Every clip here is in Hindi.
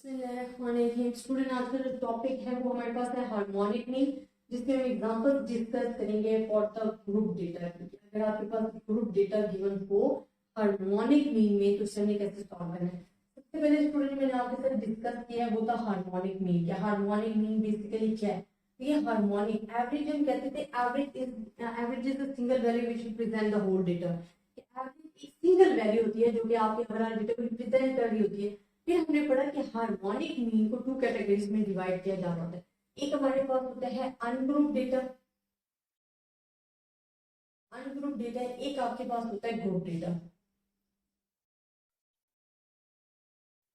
स्टूडेंट आज का जो टॉपिक है वो हमारे पास है हार्मोनिक मीन, जिसमें हम एग्जांपल डिस्कस करेंगे फॉर द ग्रुप डेटा। अगर आपके पास ग्रुप डेटा गिवन हो हार्मोनिक मीन में तो उसने कैसे सॉल्व करना है। सबसे पहले स्टूडेंट मैंने आपके साथ डिस्कस किया है वो था हार्मोनिक मीन। या हार्मोनिक मीन बेसिकली क्या है? ये हार्मोनिक एवरेज हम कहते थे, average is the single value which represent the whole data. Average एक सिंगल वैल्यू होती है जो कि आपके ओवरऑल डेटा को रिप्रेजेंट कर रही होती है। फिर हमने पढ़ा कि हार्मोनिक मीन को 2 कैटेगरीज में डिवाइड किया जा रहा है। एक हमारे पास होता है अनग्रुप डेटा, एक आपके पास होता है ग्रुप डेटा।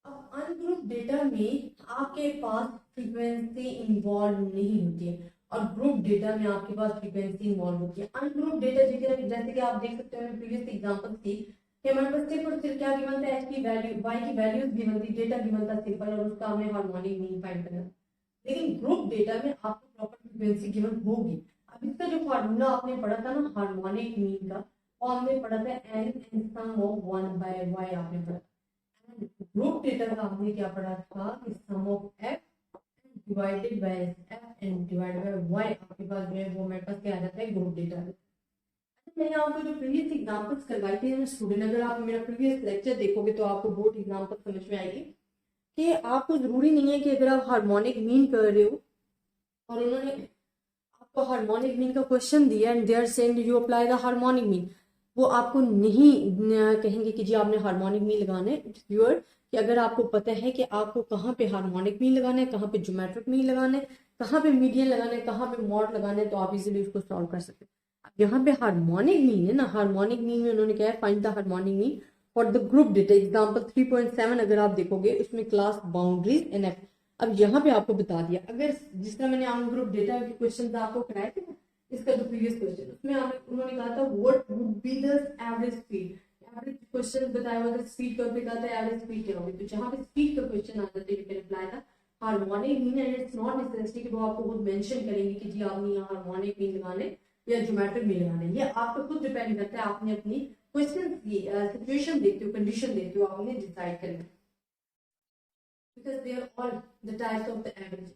अब अनग्रुप डेटा में आपके पास फ्रीक्वेंसी इन्वॉल्व नहीं होती है और ग्रुप डेटा में आपके पास फ्रीक्वेंसी इन्वॉल्व होती है। अनग्रुप डेटा जैसे कि आप देख सकते हो प्रीवियस एग्जांपल थी कि हमारे पास सिर्फ और सिर्फ क्या गिवन था, एच की वैल्यू, वाई की वैल्यूज गिवन थी, डेटा गिवन था सिंपल और उसका हमें हार्मोनिक मीन फाइंड करना। लेकिन ग्रुप डेटा में आपको प्रॉपर फ्रीक्वेंसी गिवन होगी। अब इसका जो फार्मूला आपने पढ़ा था ना हार्मोनिक मीन का, वो हमने पढ़ा था N in some of 1/y आपने पढ़ा। ग्रुप डेटा का हमने क्या पढ़ा था कि sum of F divided by F N divided by Y आपके पास जो है वो मेरे पास क्या आ जाता है ग्रुप डेटा। मैंने आपको जो प्रीवियस एग्जांपल्स करवाए थे ना स्टूडेंट, अगर आप मेरा प्रीवियस लेक्चर देखोगे तो आपको बहुत एग्जांपल समझ में आएगी कि आपको जरूरी नहीं है कि अगर आप हार्मोनिक मीन कर रहे हो और उन्होंने आपको हार्मोनिक मीन का क्वेश्चन दिया and they are saying you apply the harmonic mean, वो आपको नहीं कहेंगे कि जी आपने हार्मोनिक मीन लगाना है। योर कि अगर आपको पता है कि आपको कहाँ पे हार्मोनिक मीन लगाना है, कहाँ पे ज्योमेट्रिक मीन लगाना है, कहाँ पे मीडियन लगाना है, कहाँ पे मॉड लगाना है, तो आप इजीली उसको सॉल्व कर सकते हैं। यहाँ पे हार्मोनिक मीन है ना, हार्मोनिक मीन में उन्होंने क्या है find the harmonic mean for the group data. Example 3.7 अगर आप देखोगे उसमें क्लास बाउंड्रीज एंड एफ। अब यहाँ पे आपको बता दिया, अगर जिस तरह मैंने आम ग्रुप डेटा के क्वेश्चन आपको कराए थे ना, इसका जो प्रीवियस क्वेश्चन उसमें उन्होंने कहा था what would be the average speed. Average question बताया हुआ था, स्पीड का पे कहा था एवरेज स्पीड क्या होगी, तो जहाँ पे स्पीड का क्वेश्चन आता है तो रिप्लाई था harmonic mean and it's not necessary कि वो आपको खुद मेंशन करेंगे कि जी आपने यहाँ हार्मोनिक मीन लगाने या ज्योमेट्रिक मीन लगाने। ये आप पे खुद डिपेंड करता है, आपने अपनी क्वेश्चन की सिचुएशन देखते हो, कंडीशन देखते हो, आपने डिसाइड करना because they are all the types of the average.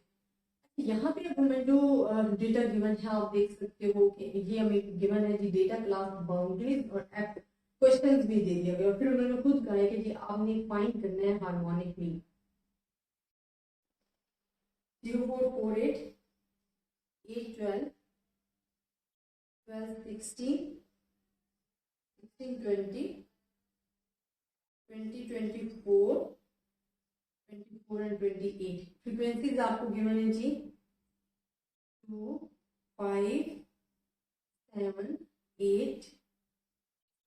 यहाँ पे हमें जो डेटा गिवन है आप देख सकते हो कि ये हमें गिवन है जी डेटा क्लास बाउंड्रीज और एफ क्वेश्चंस भी दे दिया गया और फिर उन्होंने खुद कहा है कि जी आपने फाइंड करना है हार्मोनिक मीन। 0448 812 12 16 16 20 20 24 24 एंड 28 फ्रीक्वेंसीज आपको गिवन है जी 2 5 7 8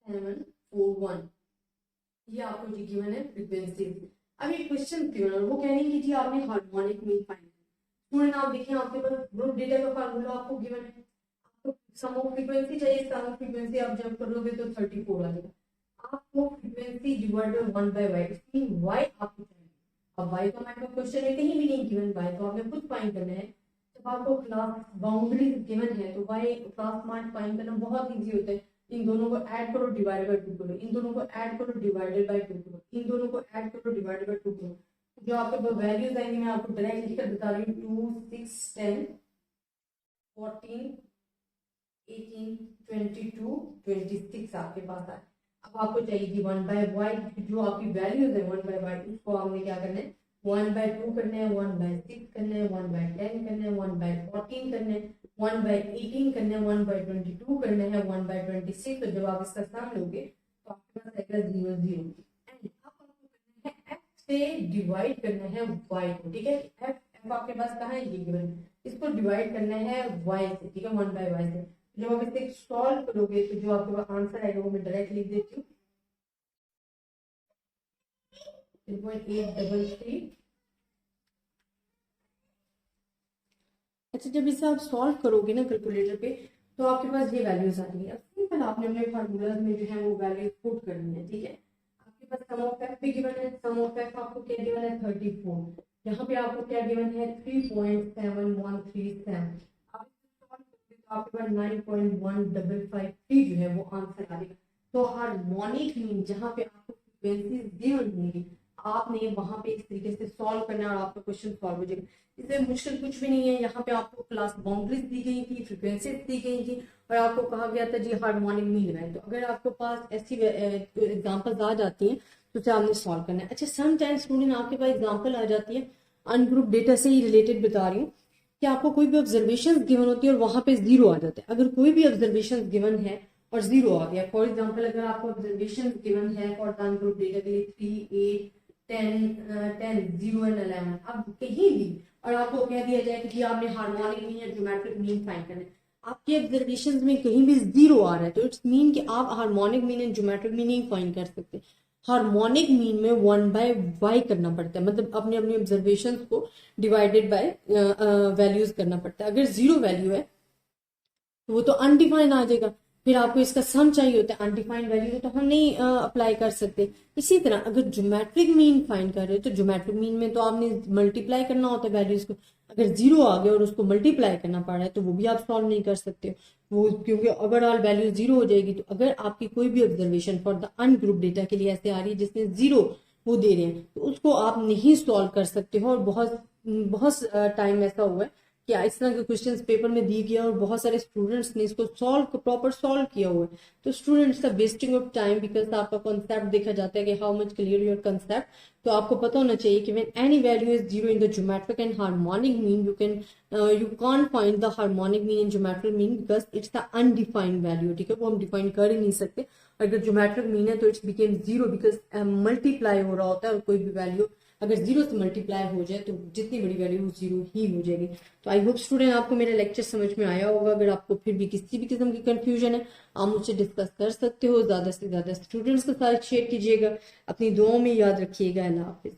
7 4 1। ये आपको जी गिवन है फ्रीक्वेंसी। अब ये क्वेश्चन गिवन और वो कह रही है कि जी आपने हार्मोनिक मीन फाइंड करना। स्टूडेंट आप देखिए आपके पास ग्रुप डेटा का फार्मूला आपको गिवन है, आपको सम ऑफ फ्रीक्वेंसी चाहिए, सम ऑफ फ्रीक्वेंसी आप जब करोगे तो 34 आ जाएगा। आपको फ्रीक्वेंसी डिवाइडेड बाय 1/y, इसमें y आपको चाहिए। अब y का हमारे पास क्वेश्चन है कहीं भी नहीं गिवन, y तो आपने खुद फाइंड करना है। जब आपको क्लास बाउंड्री गिवन है तो y क्लास मार्क फाइंड करना बहुत इजी होता है। इन दोनों को ऐड करो डिवाइडेड बाय 2 करो, इन दोनों को ऐड करो डिवाइडेड बाय 2 करो, इन दोनों को ऐड करो डिवाइडेड बाय 2 करो। जो आपके वैल्यूज आएंगे मैं आपको डायरेक्ट लिखकर बता रही हूँ 2 6 10 14 18 22 26 आपके पास आए। अब आपको चाहिए कि 1/y जो आपकी वैल्यूज है 1/y उसको आपने क्या करना है 1/2 करना है, 1/6 करना है, 1/10 करना है, 1/14 करना है, 1/18 करना है, 1/22 करना है, 1/26। तो जब आप इसका सम लोगे तो आपके पास आएगा 0 0 एंड अब आपको करना है f से डिवाइड करना है y को। ठीक है, f आपके पास कहाँ है ये गिवन, इसको डिवाइड करना है y से। ठीक है, 1/y से। जब आप इसे सॉल्व करोगे तो जो आपके पास आंसर आएगा वो मैं डायरेक्ट लिख देती हूँ 3.833। अच्छा, जब इसे आप सॉल्व करोगे ना कैलकुलेटर पे तो आपके पास ये वैल्यूज आ जाएंगी। अब सिंपल आपने अपने फार्मूलाज में जो है वो वैल्यूज पुट करनी है। ठीक है, आपके पास सम ऑफ एफ भी गिवन है, सम ऑफ एफ आपको क्या गिवन है 34, यहाँ पे आपको क्या गिवन है 3.7137। आपके पास 9.1553 जो है वो आंसर आ जाएगा। तो हार्मोनिक मीन जहाँ पे आपको फ्रीक्वेंसीज गिवन होंगी आपने वहां पे इस तरीके से सॉल्व करना है और आपका क्वेश्चन सॉल्व हो जाएगा। इसमें मुश्किल कुछ भी नहीं है। यहाँ पे आपको क्लास बाउंड्रीज दी गई थी, फ्रीक्वेंसीज दी गई थी और आपको कहा गया था जी हार्मोनिक मीन लगाएं। तो अगर आपके पास ऐसी एग्जांपल्स आ जाती हैं तो उसे आपने सॉल्व करना है। अच्छा, समटाइम्स स्टूडेंट आपके पास एग्जांपल आ जाती है, अनग्रुप डेटा से ही रिलेटेड बता रही हूँ, कि आपको कोई भी ऑब्जर्वेशन गिवन होती है और वहां पे जीरो आ जाता है। अगर कोई भी ऑब्जर्वेशन गिवन है और जीरो आ गया, फॉर एग्जांपल अगर आपको ऑब्जर्वेशन गिवन है फॉर द अनग्रुप डेटा के लिए 3, 8, 10, 0 एंड 11, अब कहीं भी और आपको कह दिया जाए कि आपने हार्मोनिक मीन या ज्योमेट्रिक मीन फाइंड करना है, आपके ऑब्जर्वेशंस में कहीं भी जीरो आ रहा है, तो इट्स मीन कि आप harmonic mean and geometric mean नहीं फाइंड कर सकते। हार्मोनिक मीन में 1/y करना पड़ता है, मतलब अपने अपने ऑब्जर्वेशन को डिवाइडेड बाय वैल्यूज करना पड़ता है। अगर जीरो वैल्यू है तो वो तो अनडिफाइंड आ जाएगा, फिर आपको इसका सम चाहिए होता है, अनडिफाइंड वैल्यू तो हम नहीं अप्लाई कर सकते। इसी तरह अगर ज्योमेट्रिक मीन फाइंड कर रहे हो तो ज्योमेट्रिक मीन में तो आपने मल्टीप्लाई करना होता है वैल्यूज को। अगर जीरो आ गया और उसको मल्टीप्लाई करना पड़ रहा है तो वो भी आप सॉल्व नहीं कर सकते वो, क्योंकि ओवरऑल वैल्यू जीरो हो जाएगी। तो अगर आपकी कोई भी observation for the ungroup data के लिए ऐसे आ रही है जिसमें जीरो वो दे रहे हैं, तो उसको आप नहीं सॉल्व कर सकते हो। और बहुत बहुत टाइम ऐसा हुआ है कि इस तरह के क्वेश्चंस पेपर में दिए गया और बहुत सारे स्टूडेंट्स ने इसको प्रॉपर सॉल्व किया हुआ है। तो स्टूडेंट्स का वेस्टिंग ऑफ टाइम, बिकॉज आपका कॉन्सेप्ट देखा जाता है कि how much clear your concept. तो आपको पता होना चाहिए कि when any value is zero in the geometric and harmonic mean, you can't find the harmonic mean and geometric mean because it's the undefined value. ठीक है, वो हम डिफाइन कर ही नहीं सकते। अगर ज्योमेट्रिक मीन है तो it's became zero because multiply हो रहा होता है, और कोई भी वैल्यू अगर जीरो से मल्टीप्लाई हो जाए तो जितनी बड़ी वैल्यू वो जीरो ही हो जाएगी। तो आई होप स्टूडेंट आपको मेरा लेक्चर समझ में आया होगा। अगर आपको फिर भी किसी भी किस्म की कंफ्यूजन है आप मुझसे डिस्कस कर सकते हो। ज्यादा से ज्यादा स्टूडेंट्स के साथ शेयर कीजिएगा। अपनी दुआओं में याद रखिएगा। अल्लाह हाफिज।